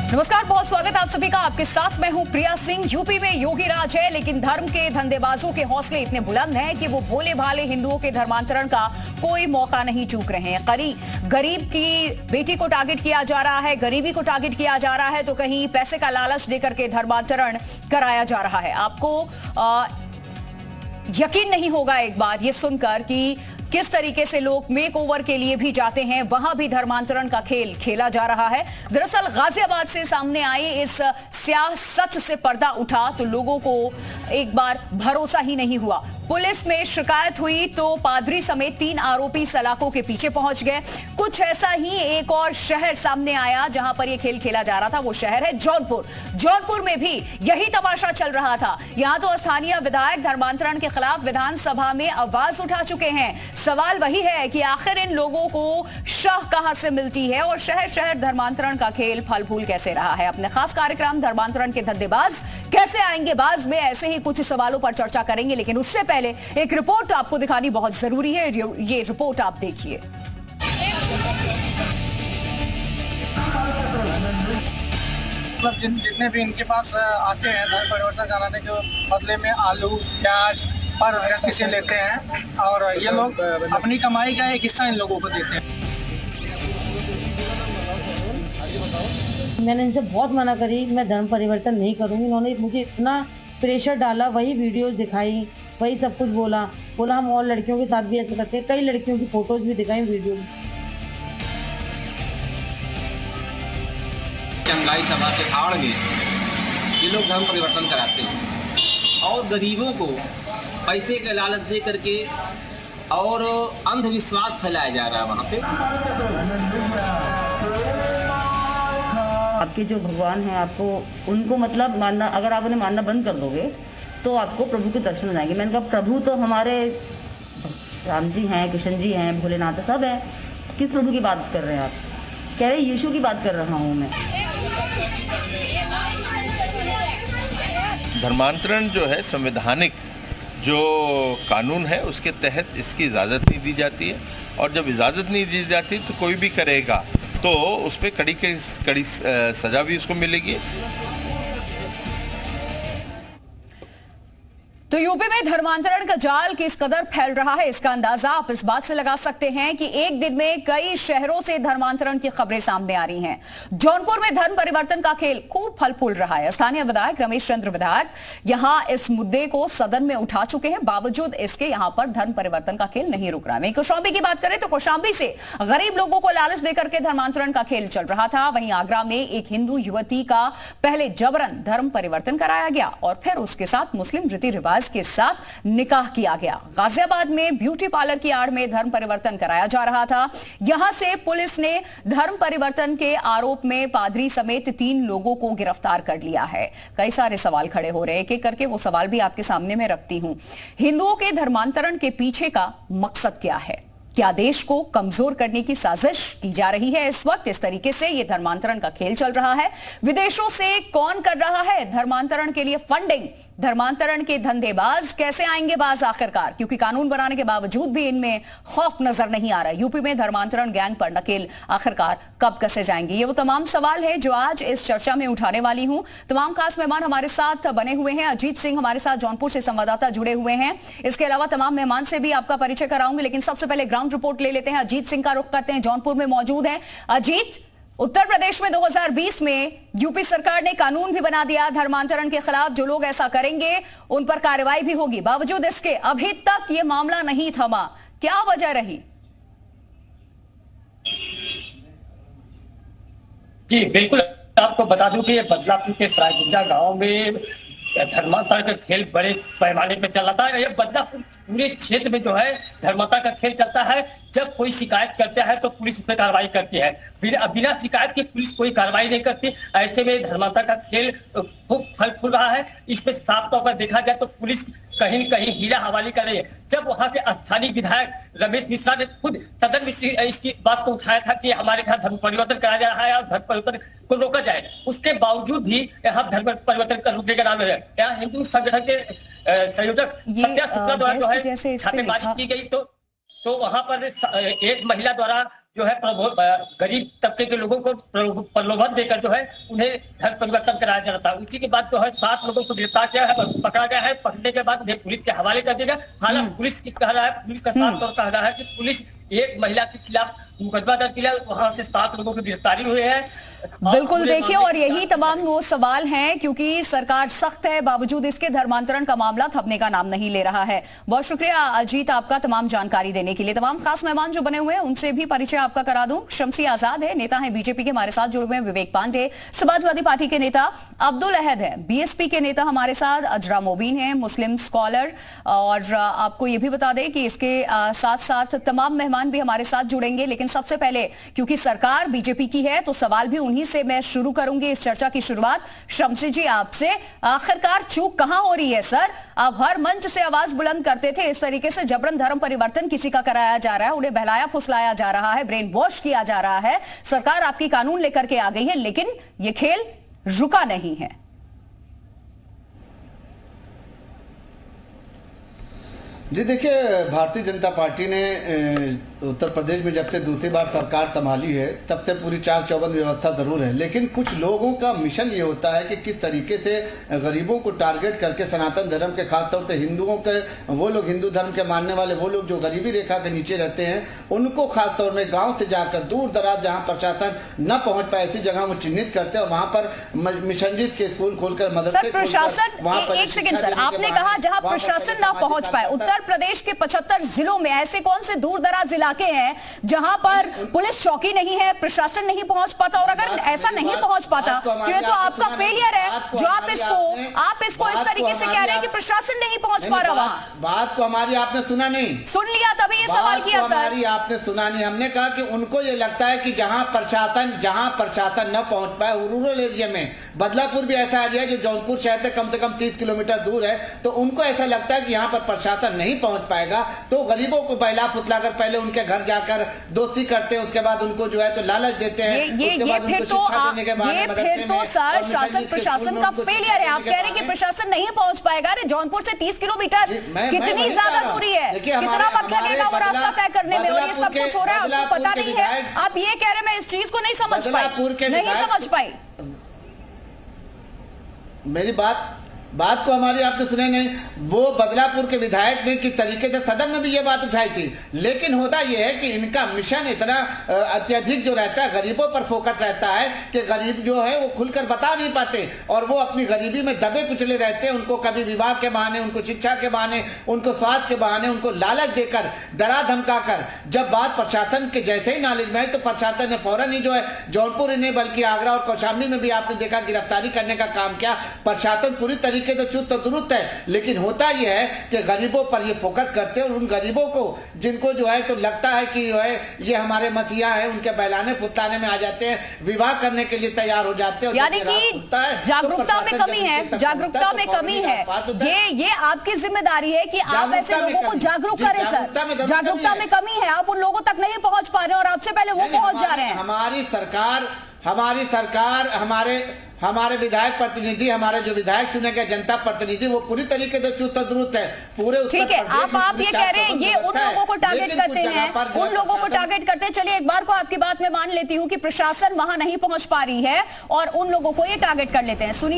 नमस्कार, बहुत स्वागत आप सभी का। आपके साथ मैं हूं प्रिया सिंह। यूपी में योगी राज है, लेकिन धर्म के धंधेबाजों के हौसले इतने बुलंद हैं कि वो भोले भाले हिंदुओं के धर्मांतरण का कोई मौका नहीं चूक रहे हैं। गरीब की बेटी को टारगेट किया जा रहा है, गरीबी को टारगेट किया जा रहा है, तो कहीं पैसे का लालच देकर के धर्मांतरण कराया जा रहा है। आपको यकीन नहीं होगा एक बार ये सुनकर कि किस तरीके से लोग मेक ओवर के लिए भी जाते हैं, वहां भी धर्मांतरण का खेल खेला जा रहा है। दरअसल गाजियाबाद से सामने आई इस स्याह सच से पर्दा उठा तो लोगों को एक बार भरोसा ही नहीं हुआ। पुलिस में शिकायत हुई तो पादरी समेत 3 आरोपी सलाखों के पीछे पहुंच गए। कुछ ऐसा ही एक और शहर सामने आया जहां पर यह खेल खेला जा रहा था। वो शहर है जौनपुर। जौनपुर में भी यही तमाशा चल रहा था। यहां तो स्थानीय विधायक धर्मांतरण के खिलाफ विधानसभा में आवाज उठा चुके हैं। सवाल वही है कि आखिर इन लोगों को शाह कहां से मिलती है और शहर शहर धर्मांतरण का खेल फल फूल कैसे रहा है। अपने खास कार्यक्रम धर्मांतरण के धंधेबाज कैसे आएंगे बाज में ऐसे ही कुछ सवालों पर चर्चा करेंगे, लेकिन उससे पहले एक रिपोर्ट आपको दिखानी बहुत जरूरी है। ये रिपोर्ट आप देखिए। मतलब जितने भी इनके पास आते हैं धर्म परिवर्तन कराने के बदले में आलू प्याज पर किसी लेते हैं और ये लोग अपनी कमाई का एक हिस्सा इन लोगों को देते हैं। मैंने इनसे बहुत मना करी, मैं धर्म परिवर्तन नहीं करूंगी। इन्होंने मुझे इतना प्रेशर डाला, वही वीडियोस दिखाई, वही सब कुछ बोला हम और लड़कियों के साथ भी ऐसा करते हैं। कई लड़कियों की फोटोज भी दिखाई, वीडियो भी। चंगाई सभा के आड़ में ये लोग धर्म परिवर्तन कराते हैं और गरीबों को पैसे का लालच दे करके और अंधविश्वास फैलाया जा रहा है वहाँ पे। आपके जो भगवान हैं, आपको उनको मतलब मानना, अगर आप उन्हें मानना बंद कर दोगे तो आपको प्रभु के दर्शन हो जाएंगे। मैंने कहा प्रभु तो हमारे राम जी हैं, कृष्ण जी हैं, भोलेनाथ सब हैं, किस प्रभु की बात कर रहे हैं आप? कह रहे यीशु की बात कर रहा हूँ मैं। धर्मांतरण जो है संवैधानिक जो कानून है उसके तहत इसकी इजाज़त नहीं दी जाती है, और जब इजाज़त नहीं दी जाती तो कोई भी करेगा तो उस पर कड़ी सज़ा भी उसको मिलेगी। तो यूपी में धर्मांतरण का जाल किस कदर फैल रहा है, इसका अंदाजा आप इस बात से लगा सकते हैं कि एक दिन में कई शहरों से धर्मांतरण की खबरें सामने आ रही हैं। जौनपुर में धर्म परिवर्तन का खेल खूब फल फूल रहा है। स्थानीय विधायक रमेश चंद्र विधायक यहां इस मुद्दे को सदन में उठा चुके हैं। बावजूद इसके यहां पर धर्म परिवर्तन का खेल नहीं रुक रहा है। कौशांबी की बात करें तो कौशांबी से गरीब लोगों को लालच देकर के धर्मांतरण का खेल चल रहा था। वहीं आगरा में एक हिंदू युवती का पहले जबरन धर्म परिवर्तन कराया गया और फिर उसके साथ मुस्लिम रीति रिवाज के साथ निकाह किया गया। गाजियाबाद में ब्यूटी पार्लर की आड़ में धर्म परिवर्तन कराया जा रहा था। यहां से पुलिस ने धर्म परिवर्तन के आरोप में पादरी समेत 3 लोगों को गिरफ्तार कर लिया है। कई सारे सवाल खड़े हो रहे हैं, एक-एक करके वो सवाल भी आपके सामने में रखती हूं। हिंदुओं के धर्मांतरण के पीछे का मकसद क्या है? क्या देश को कमजोर करने की साजिश की जा रही है इस वक्त? इस तरीके से यह धर्मांतरण का खेल चल रहा है। विदेशों से कौन कर रहा है धर्मांतरण के लिए फंडिंग? धर्मांतरण के धंधेबाज कैसे आएंगे बाज आखिरकार? क्योंकि कानून बनाने के बावजूद भी इनमें खौफ नजर नहीं आ रहा है। यूपी में धर्मांतरण गैंग पर नकेल आखिरकार कब कसे जाएंगे? ये वो तमाम सवाल है जो आज इस चर्चा में उठाने वाली हूं। तमाम खास मेहमान हमारे साथ बने हुए हैं। अजीत सिंह हमारे साथ जौनपुर से संवाददाता जुड़े हुए हैं। इसके अलावा तमाम मेहमान से भी आपका परिचय कराऊंगी, लेकिन सबसे पहले ग्राउंड रिपोर्ट ले लेते हैं। अजीत सिंह का रुख करते हैं, जौनपुर में मौजूद हैं। अजीत, उत्तर प्रदेश में 2020 में यूपी सरकार ने कानून भी बना दिया धर्मांतरण के खिलाफ। जो लोग ऐसा करेंगे उन पर कार्रवाई भी होगी। बावजूद इसके अभी तक ये मामला नहीं थमा, क्या वजह रही? जी बिल्कुल, आपको बता दूं कि ये बदलापुर के सरायगुंजा गांव में धर्मांतरण का खेल बड़े पैमाने पे चल रहा था। ये बदलापुर पूरे क्षेत्र में जो है धर्मांतरण का खेल चलता है। जब कोई शिकायत करता है तो पुलिस उस पर कार्रवाई करती है, बिना शिकायत के पुलिस कोई कार्रवाई नहीं करती। ऐसे में धर्मांतरण का खेल खूब फल फूल रहा है। इसमें साफ तौर पर देखा जाए तो पुलिस कहीं न कहीं हीरा हवाली कर रही है। जब वहां के स्थानीय विधायक रमेश मिश्रा ने खुद सदन में इसकी बात को उठाया था कि हमारे यहाँ धर्म परिवर्तन कराया जा रहा है और धर्म परिवर्तन को रोका जाए, उसके बावजूद भी यहाँ धर्म परिवर्तन का रोकने का नाम है। यहाँ हिंदू संगठन के संयोजक सत्या शुक्ला द्वारा जो है छापेमारी की गई तो वहां पर एक महिला द्वारा जो है गरीब तबके के लोगों को प्रलोभन देकर जो है उन्हें धर्म परिवर्तन कराया जा रहा था। उसी के बाद जो है 7 लोगों को गिरफ्तार किया है, पकड़ा गया है। पकड़ने के बाद उन्हें पुलिस के हवाले कर दिया गया। हालांकि पुलिस कह रहा है, पुलिस का साफ तौर कह रहा है कि पुलिस एक महिला के खिलाफ मुकदमा दर्ज किया, वहां से 7 लोगों की गिरफ्तारी हुई है। बिल्कुल, देखिए, और यही तमाम वो सवाल हैं, क्योंकि सरकार सख्त है, बावजूद इसके धर्मांतरण का मामला थमने का नाम नहीं ले रहा है। बहुत शुक्रिया अजीत आपका तमाम जानकारी देने के लिए। तमाम खास मेहमान जो बने हुए हैं उनसे भी परिचय आपका करा दूं। शमसी आजाद है, नेता है बीजेपी के, हमारे साथ जुड़े हुए हैं विवेक पांडे, समाजवादी पार्टी के नेता अब्दुल अहद है, बीएसपी के नेता हमारे साथ अजरा मोबीन है, मुस्लिम स्कॉलर। और आपको ये भी बता दें कि इसके साथ साथ तमाम मेहमान भी हमारे साथ जुड़ेंगे, लेकिन सबसे पहले क्योंकि सरकार बीजेपी की है तो सवाल भी उन्हीं से मैं शुरू करूंगी इस चर्चा की शुरुआत। शमसी जी, आपसे आखिरकार चूक कहां हो रही है सर? आप हर मंच से आवाज बुलंद करते थे, इस तरीके से जबरन धर्म परिवर्तन किसी का कराया जा रहा है, उन्हें बहलाया फुसलाया जा रहा है, ब्रेन वॉश किया जा रहा है। सरकार आपकी कानून लेकर के आ गई है, लेकिन यह खेल रुका नहीं है। जी देखिए, भारतीय जनता पार्टी ने उत्तर प्रदेश में जब से दूसरी बार सरकार संभाली है तब से पूरी चाक चौबंद व्यवस्था ज़रूर है, लेकिन कुछ लोगों का मिशन ये होता है कि किस तरीके से गरीबों को टारगेट करके सनातन धर्म के, खासतौर से हिंदुओं के, वो लोग हिंदू धर्म के मानने वाले, वो लोग जो गरीबी रेखा के नीचे रहते हैं, उनको खासतौर में गाँव से जाकर दूर दराज जहाँ प्रशासन न पहुँच पाए ऐसी जगह वो चिन्हित करते हैं और वहाँ पर मिशनरीज के स्कूल खोलकर मदरसे प्रशासन, एक सेकंड सर, आपने कहा जहाँ प्रशासन न पहुँच पाए, उत्तर प्रदेश के 75 जिलों में ऐसे कौन से दूर दराज इलाके हैं जहां पर पुलिस चौकी नहीं है, प्रशासन नहीं पहुंच पाता? और अगर ऐसा नहीं पहुंच पाता तो ये तो आपका फेलियर है, जो आप इसको इस तरीके से कह रहे हैं कि प्रशासन नहीं पहुंच पा रहा। वहां बात को हमारी आपने सुना नहीं, सुन लिया तभी ये सवाल किया सर। हमारी आपने सुना नहीं, हमने कहा कि उनको ये लगता है कि जहां प्रशासन न पहुंच पाए, रूरल एरिया में, बदलापुर भी ऐसा एरिया है जो जौनपुर शहर से कम 30 किलोमीटर दूर है, तो उनको ऐसा लगता है कि यहाँ पर प्रशासन नहीं पहुंच पाएगा, तो गरीबों को बहला फुसलाकर पहले उनके घर जाकर दोस्ती करते हैं, उसके बाद उनको जो है तो लालच देते हैं। ये फिर तो सर शासन प्रशासन का फेलियर है। आप कह रहे हैं कि प्रशासन नहीं पहुंच पाएगा। अरे जौनपुर से 30 किलोमीटर कितनी ज्यादा दूरी है, कितना वक्त लगेगा वो रास्ता तय करने में, और ये सब कुछ हो रहा है, आपको पता नहीं है। आप ये कह रहे हैं, मैं इस चीज को नहीं समझ पाई। मेरी बात को हमारी आपने सुने नहीं। वो बदलापुर के विधायक ने किस तरीके से सदन में भी ये बात उठाई थी, लेकिन होता यह है कि इनका मिशन इतना अत्यधिक जो रहता है, गरीबों पर फोकस रहता है कि गरीब जो है वो खुलकर बता नहीं पाते और वो अपनी गरीबी में दबे कुचले रहते हैं। उनको कभी विवाह के बहाने, उनको शिक्षा के बहाने, उनको स्वास्थ्य के बहाने, उनको लालच देकर, डरा धमका कर, जब बात प्रशासन के जैसे ही नॉलेज में है तो प्रशासन ने फौरन ही जो है जौनपुर ही नहीं बल्कि आगरा और कौशाम्बी में भी आपने देखा गिरफ्तारी करने का काम किया। प्रशासन पूरी तरीके तो चुस्त दुरुस्त है, लेकिन होता यह है कि गरीबों पर ये फोकस करते हैं और उन गरीबों को जिनको जो है तो लगता है कि जो है ये हमारे मसीहा है, उनके बहलाने फुसलाने में आ जाते हैं, विवाह करने के लिए तैयार हो जाते हैं। यानी कि जागरूकता में कमी है, जागरूकता में कमी है। ये आपकी जिम्मेदारी है कि आप ऐसे लोगों को जागरूक करें सर। जागरूकता में कमी है, आप उन लोगों तक नहीं पहुंच पा रहे और आपसे पहले वो पहुंच जा रहे हैं। हमारी सरकार, हमारे विधायक प्रतिनिधि, हमारे जो विधायक चुने गए जनता प्रतिनिधि, वो पूरी तरीके से चुस्त दुरुस्त है पूरे। ठीक है, आप ये कह रहे हैं ये उन लोगों को टारगेट करते हैं, उन लोगों को टारगेट करते हैं। चलिए एक बार को आपकी बात में मान लेती हूँ कि प्रशासन वहां नहीं पहुंच पा रही है और उन लोगों को ये टारगेट कर लेते हैं। सुनिए।